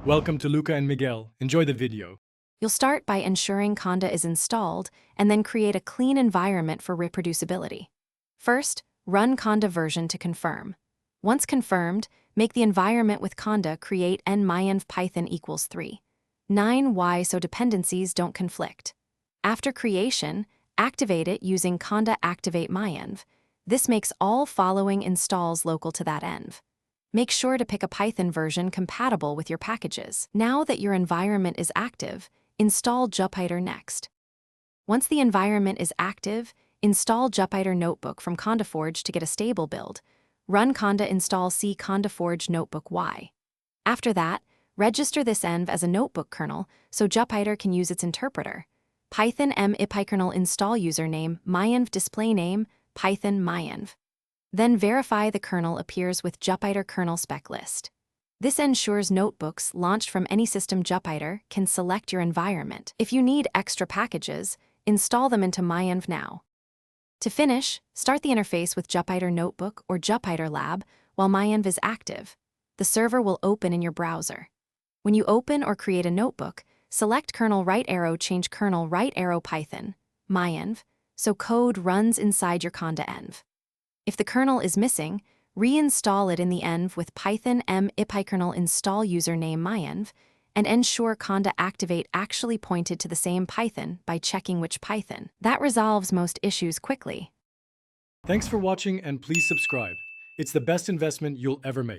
Welcome to Luca and Miguel. Enjoy the video. You'll start by ensuring Conda is installed and then create a clean environment for reproducibility. First, run Conda version to confirm. Once confirmed, make the environment with Conda create n-myenv python equals 3. 9y so dependencies don't conflict. After creation, activate it using conda activate myenv. This makes all following installs local to that env. Make sure to pick a Python version compatible with your packages. Now that your environment is active, install Jupyter next. Once the environment is active, install Jupyter Notebook from CondaForge to get a stable build. Run conda install c CondaForge Notebook y. After that, register this env as a notebook kernel so Jupyter can use its interpreter. Python m ipykernel install username myenv display name Python myenv. Then verify the kernel appears with Jupyter kernel spec list. This ensures notebooks launched from any system Jupyter can select your environment. If you need extra packages, install them into myenv now. To finish, start the interface with Jupyter Notebook or Jupyter Lab while myenv is active. The server will open in your browser. When you open or create a notebook, select kernel right arrow change kernel right arrow Python, myenv, so code runs inside your conda env. If the kernel is missing, reinstall it in the env with Python m ipykernel install username myenv, and ensure conda activate actually pointed to the same Python by checking which Python. That resolves most issues quickly. Thanks for watching and please subscribe. It's the best investment you'll ever make.